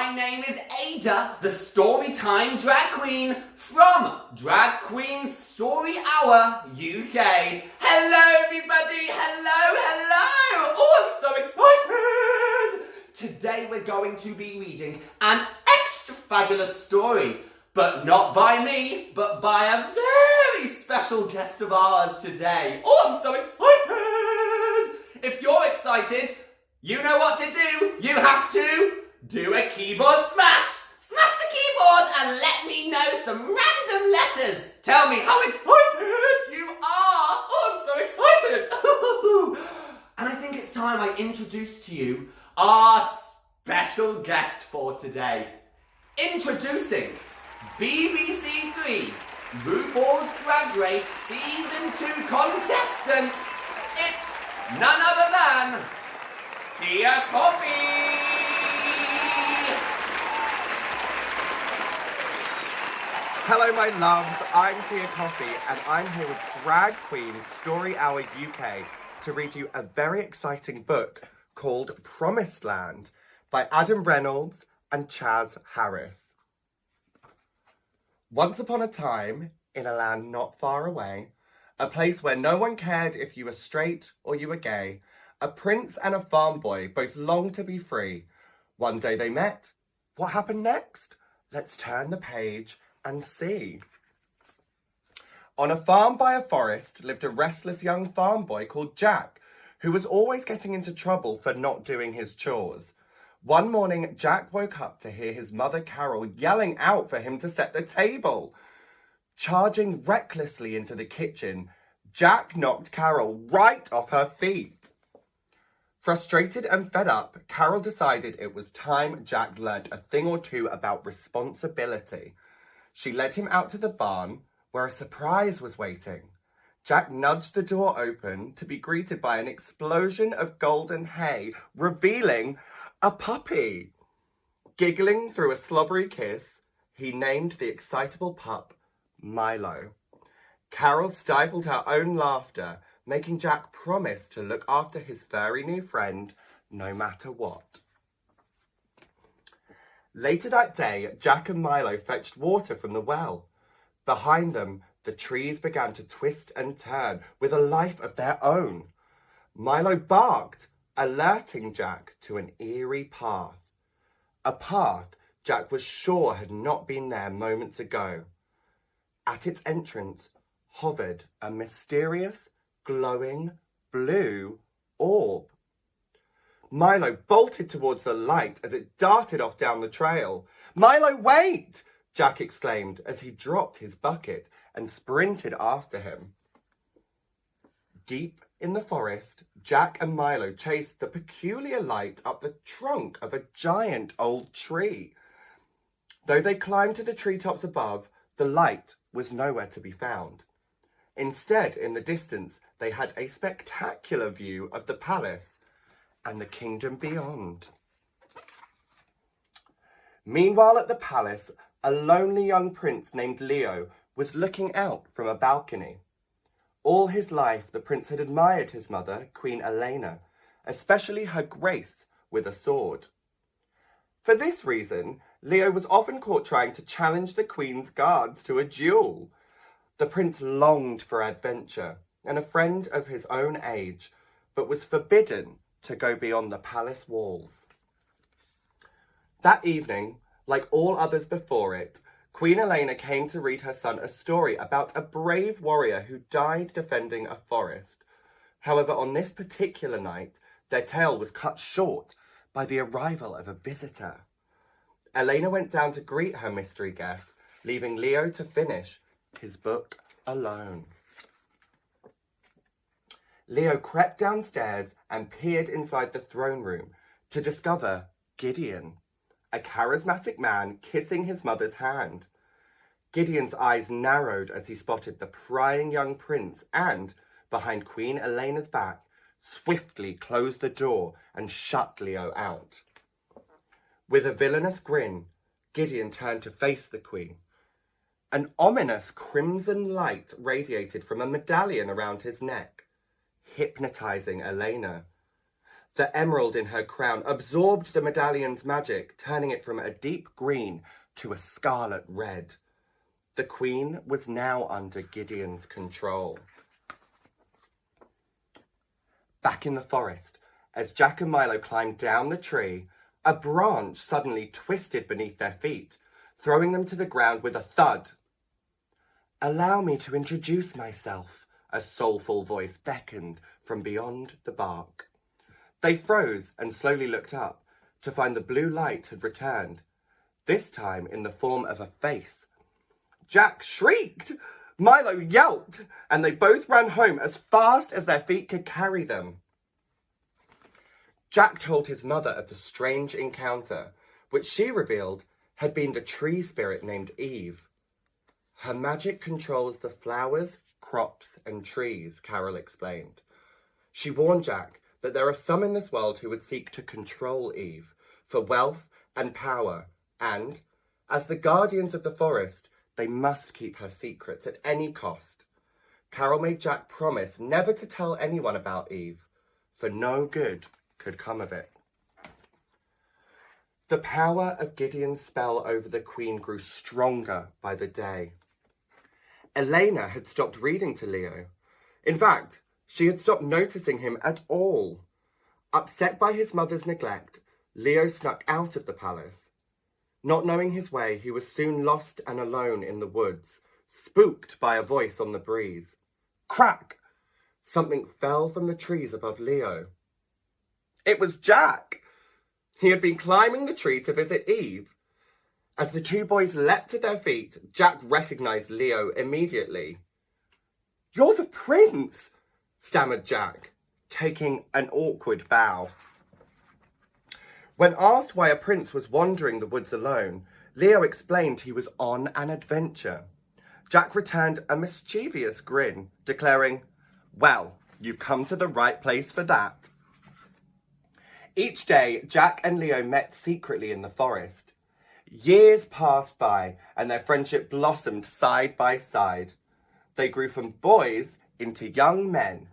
my name is Ada, the Storytime Drag Queen from Drag Queen Story Hour UK. Hello everybody, hello. Oh, I'm so excited. Today we're going to be reading an extra fabulous story, but not by me, but by a very special guest of ours today. Oh, I'm so excited. If you're excited, you know what to do. You have to do a keyboard smash. Smash the keyboard and let me know some random letters. Tell me how excited you are. Oh, I'm so excited. And I think it's time I introduce to you our special guest for today. Introducing BBC Three's Rupaul's Drag Race Season 2 contestant. It's none other than Kofi. Hello my loves, I'm Kofi and I'm here with Drag Queen Story Hour UK to read you a very exciting book called Promised Land by Adam Reynolds and Chaz Harris. Once upon a time, in a land not far away, a place where no one cared if you were straight or you were gay, a prince and a farm boy both longed to be free. One day they met. What happened next? Let's turn the page and see. On a farm by a forest lived a restless young farm boy called Jack, who was always getting into trouble for not doing his chores. One morning, Jack woke up to hear his mother Carol yelling out for him to set the table. Charging recklessly into the kitchen, Jack knocked Carol right off her feet. Frustrated and fed up, Carol decided it was time Jack learnt a thing or two about responsibility. She led him out to the barn, where a surprise was waiting. Jack nudged the door open to be greeted by an explosion of golden hay, revealing a puppy. Giggling through a slobbery kiss, he named the excitable pup Milo. Carol stifled her own laughter, making Jack promise to look after his furry new friend no matter what. Later that day, Jack and Milo fetched water from the well. Behind them, the trees began to twist and turn with a life of their own. Milo barked, alerting Jack to an eerie path. A path Jack was sure had not been there moments ago. At its entrance hovered a mysterious, glowing blue orb. Milo bolted towards the light as it darted off down the trail. "Milo, wait!" Jack exclaimed as he dropped his bucket and sprinted after him. Deep in the forest, Jack and Milo chased the peculiar light up the trunk of a giant old tree. Though they climbed to the treetops above, the light was nowhere to be found. Instead, in the distance, they had a spectacular view of the palace and the kingdom beyond. Meanwhile at the palace, a lonely young prince named Leo was looking out from a balcony. All his life, the prince had admired his mother, Queen Elena, especially her grace with a sword. For this reason, Leo was often caught trying to challenge the queen's guards to a duel. The prince longed for adventure and a friend of his own age, but was forbidden to go beyond the palace walls. That evening, like all others before it, Queen Elena came to read her son a story about a brave warrior who died defending a forest. However, on this particular night, their tale was cut short by the arrival of a visitor. Elena went down to greet her mystery guest, leaving Leo to finish his book alone. Leo crept downstairs and peered inside the throne room to discover Gideon, a charismatic man kissing his mother's hand. Gideon's eyes narrowed as he spotted the prying young prince and, behind Queen Elena's back, swiftly closed the door and shut Leo out. With a villainous grin, Gideon turned to face the queen. An ominous crimson light radiated from a medallion around his neck, hypnotizing Elena. The emerald in her crown absorbed the medallion's magic, turning it from a deep green to a scarlet red. The queen was now under Gideon's control. Back in the forest, as Jack and Milo climbed down the tree, a branch suddenly twisted beneath their feet, throwing them to the ground with a thud. "Allow me to introduce myself," a soulful voice beckoned from beyond the bark. They froze and slowly looked up to find the blue light had returned, this time in the form of a face. Jack shrieked, Milo yelped, and they both ran home as fast as their feet could carry them. Jack told his mother of the strange encounter, which she revealed had been the tree spirit named Eve. Her magic controls the flowers, crops, and trees, Carol explained. She warned Jack that there are some in this world who would seek to control Eve for wealth and power, and, as the guardians of the forest, they must keep her secrets at any cost. Carol made Jack promise never to tell anyone about Eve, for no good could come of it. The power of Gideon's spell over the queen grew stronger by the day. Elena had stopped reading to Leo. In fact, she had stopped noticing him at all. Upset by his mother's neglect, Leo snuck out of the palace. Not knowing his way, he was soon lost and alone in the woods, spooked by a voice on the breeze. Crack! Something fell from the trees above Leo. It was Jack! He had been climbing the tree to visit Eve. As the two boys leapt to their feet, Jack recognized Leo immediately. "You're the prince!" stammered Jack, taking an awkward bow. When asked why a prince was wandering the woods alone, Leo explained he was on an adventure. Jack returned a mischievous grin, declaring, "Well, you've come to the right place for that." Each day, Jack and Leo met secretly in the forest. Years passed by, and their friendship blossomed side by side. They grew from boys into young men.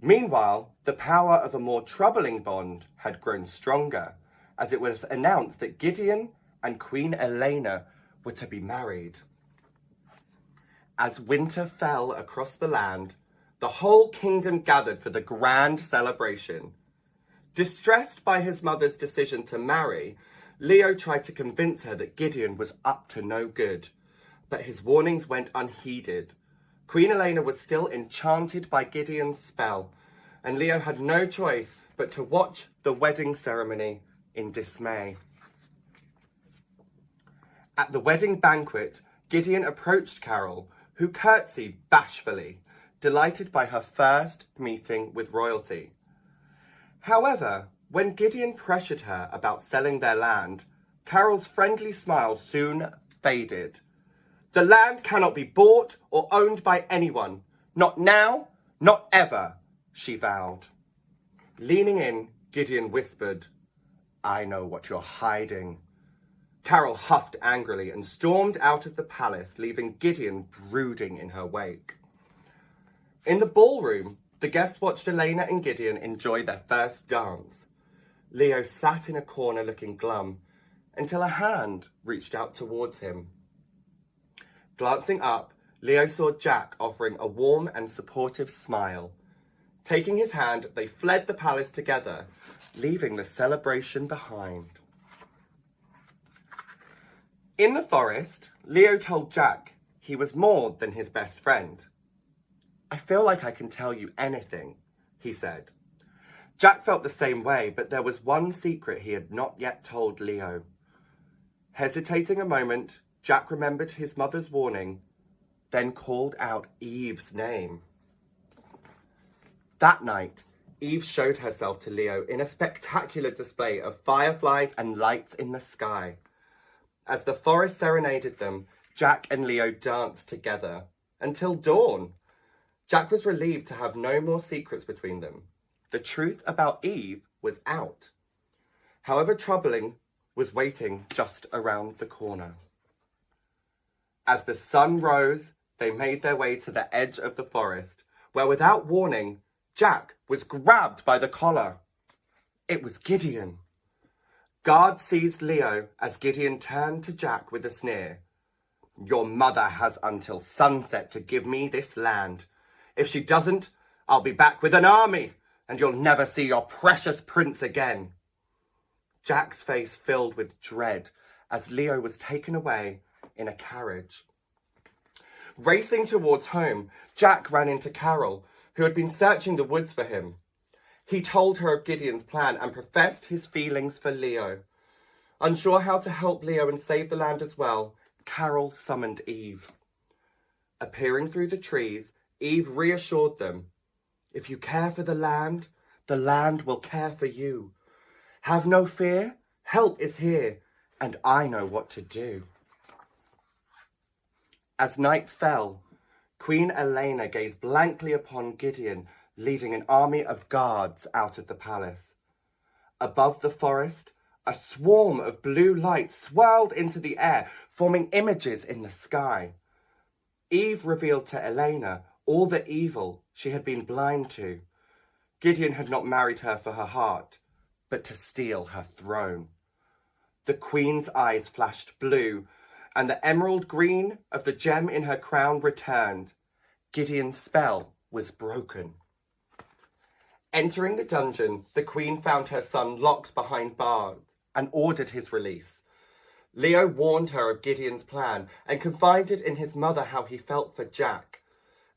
Meanwhile, the power of a more troubling bond had grown stronger, as it was announced that Gideon and Queen Elena were to be married. As winter fell across the land, the whole kingdom gathered for the grand celebration. Distressed by his mother's decision to marry, Leo tried to convince her that Gideon was up to no good, but his warnings went unheeded. Queen Elena was still enchanted by Gideon's spell, and Leo had no choice but to watch the wedding ceremony in dismay. At the wedding banquet, Gideon approached Carol, who curtsied bashfully, delighted by her first meeting with royalty. However, when Gideon pressured her about selling their land, Carol's friendly smile soon faded. "The land cannot be bought or owned by anyone. Not now, not ever," she vowed. Leaning in, Gideon whispered, "I know what you're hiding." Carol huffed angrily and stormed out of the palace, leaving Gideon brooding in her wake. In the ballroom, the guests watched Elena and Gideon enjoy their first dance. Leo sat in a corner looking glum until a hand reached out towards him. Glancing up, Leo saw Jack offering a warm and supportive smile. Taking his hand, they fled the palace together, leaving the celebration behind. In the forest, Leo told Jack he was more than his best friend. "I feel like I can tell you anything," he said. Jack felt the same way, but there was one secret he had not yet told Leo. Hesitating a moment, Jack remembered his mother's warning, then called out Eve's name. That night, Eve showed herself to Leo in a spectacular display of fireflies and lights in the sky. As the forest serenaded them, Jack and Leo danced together until dawn. Jack was relieved to have no more secrets between them. The truth about Eve was out. However troubling was waiting just around the corner. As the sun rose, they made their way to the edge of the forest, where without warning, Jack was grabbed by the collar. It was Gideon. Guard seized Leo as Gideon turned to Jack with a sneer. Your mother has until sunset to give me this land. If she doesn't, I'll be back with an army, and you'll never see your precious prince again. Jack's face filled with dread as Leo was taken away in a carriage. Racing towards home, Jack ran into Carol, who had been searching the woods for him. He told her of Gideon's plan and professed his feelings for Leo. Unsure how to help Leo and save the land as well, Carol summoned Eve. Appearing through the trees, Eve reassured them. If you care for the land will care for you. Have no fear, help is here, and I know what to do. As night fell, Queen Elena gazed blankly upon Gideon, leading an army of guards out of the palace. Above the forest, a swarm of blue light swirled into the air, forming images in the sky. Eve revealed to Elena all the evil she had been blind to. Gideon had not married her for her heart, but to steal her throne. The queen's eyes flashed blue, and the emerald green of the gem in her crown returned. Gideon's spell was broken. Entering the dungeon, the queen found her son locked behind bars and ordered his release. Leo warned her of Gideon's plan and confided in his mother how he felt for Jack.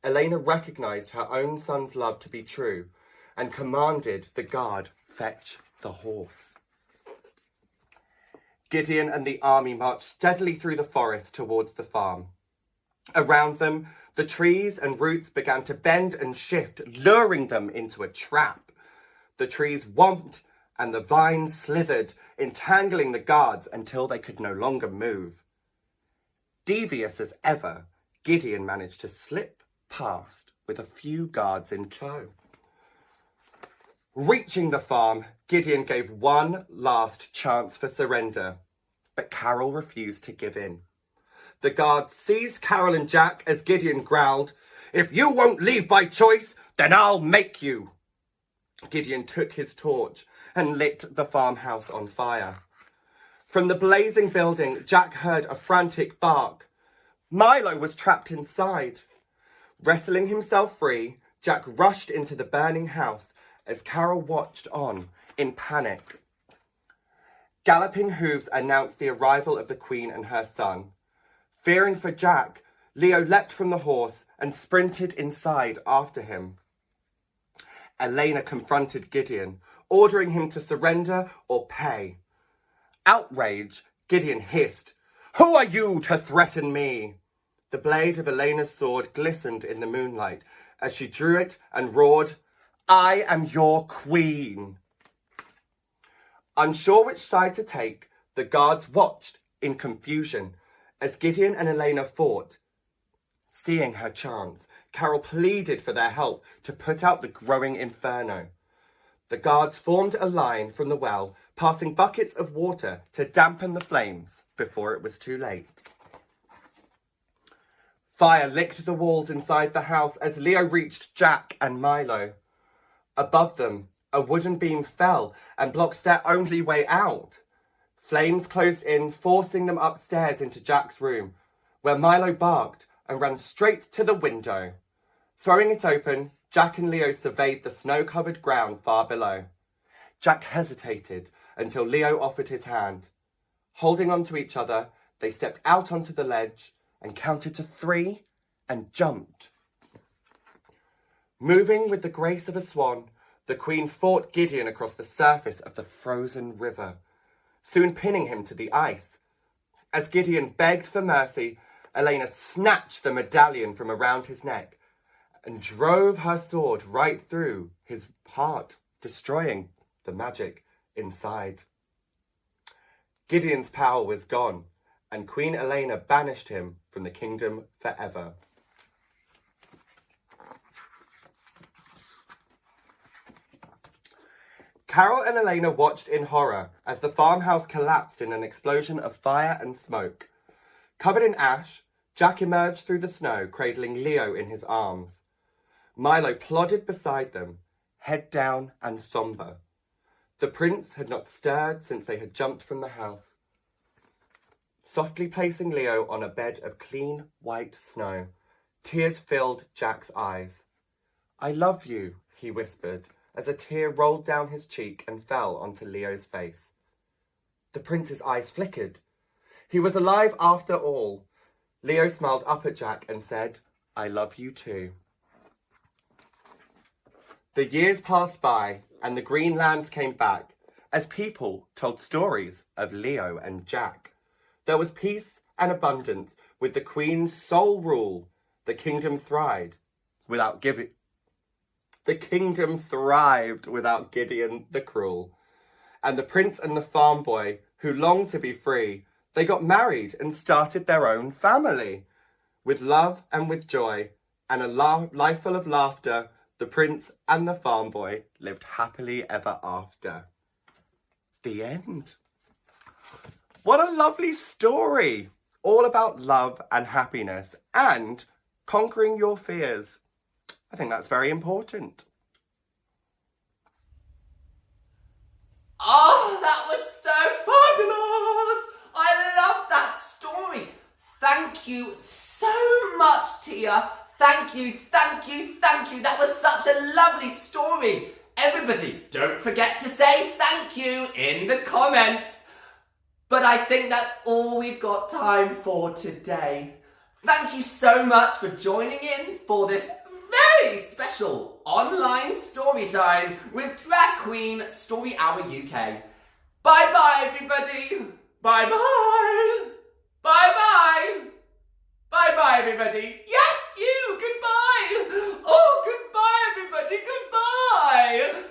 Elena recognized her own son's love to be true and commanded the guard fetch the horse. Gideon and the army marched steadily through the forest towards the farm. Around them, the trees and roots began to bend and shift, luring them into a trap. The trees whomped and the vines slithered, entangling the guards until they could no longer move. Devious as ever, Gideon managed to slip past with a few guards in tow. Reaching the farm, Gideon gave one last chance for surrender, but Carol refused to give in. The guards seized Carol and Jack as Gideon growled, "If you won't leave by choice, then I'll make you." Gideon took his torch and lit the farmhouse on fire. From the blazing building, Jack heard a frantic bark. Milo was trapped inside. Wrestling himself free, Jack rushed into the burning house as Carol watched on in panic. Galloping hooves announced the arrival of the queen and her son. Fearing for Jack, Leo leapt from the horse and sprinted inside after him. Elena confronted Gideon, ordering him to surrender or pay. Outraged, Gideon hissed, "Who are you to threaten me?" The blade of Elena's sword glistened in the moonlight as she drew it and roared, "I am your queen." Unsure which side to take, the guards watched in confusion as Gideon and Elena fought. Seeing her chance, Carol pleaded for their help to put out the growing inferno. The guards formed a line from the well, passing buckets of water to dampen the flames before it was too late. Fire licked the walls inside the house as Leo reached Jack and Milo. Above them, a wooden beam fell and blocked their only way out. Flames closed in, forcing them upstairs into Jack's room, where Milo barked and ran straight to the window. Throwing it open, Jack and Leo surveyed the snow-covered ground far below. Jack hesitated until Leo offered his hand. Holding on to each other, they stepped out onto the ledge and counted to 3 and jumped. Moving with the grace of a swan, the queen fought Gideon across the surface of the frozen river, soon pinning him to the ice. As Gideon begged for mercy, Elena snatched the medallion from around his neck and drove her sword right through his heart, destroying the magic inside. Gideon's power was gone, and Queen Elena banished him from the kingdom forever. Carol and Elena watched in horror as the farmhouse collapsed in an explosion of fire and smoke. Covered in ash, Jack emerged through the snow, cradling Leo in his arms. Milo plodded beside them, head down and somber. The prince had not stirred since they had jumped from the house. Softly placing Leo on a bed of clean white snow, tears filled Jack's eyes. "I love you," he whispered, as a tear rolled down his cheek and fell onto Leo's face. The prince's eyes flickered. He was alive after all. Leo smiled up at Jack and said, "I love you too." The years passed by and the green lands came back as people told stories of Leo and Jack. There was peace and abundance with the Queen's sole rule. The kingdom thrived without Gideon the Cruel. And the prince and the farm boy, who longed to be free, they got married and started their own family. With love and with joy and a life full of laughter, the prince and the farm boy lived happily ever after. The end. What a lovely story! All about love and happiness and conquering your fears. I think that's very important. Oh, that was so fabulous! I love that story. Thank you so much, Tia. Thank you, thank you, thank you. That was such a lovely story. Everybody, don't forget to say thank you in the comments. But I think that's all we've got time for today. Thank you so much for joining in for this very special online story time with Drag Queen Story Hour UK. Bye-bye, everybody. Bye-bye. Bye-bye. Bye-bye, everybody. Yes, you. Goodbye. Oh, goodbye, everybody. Goodbye.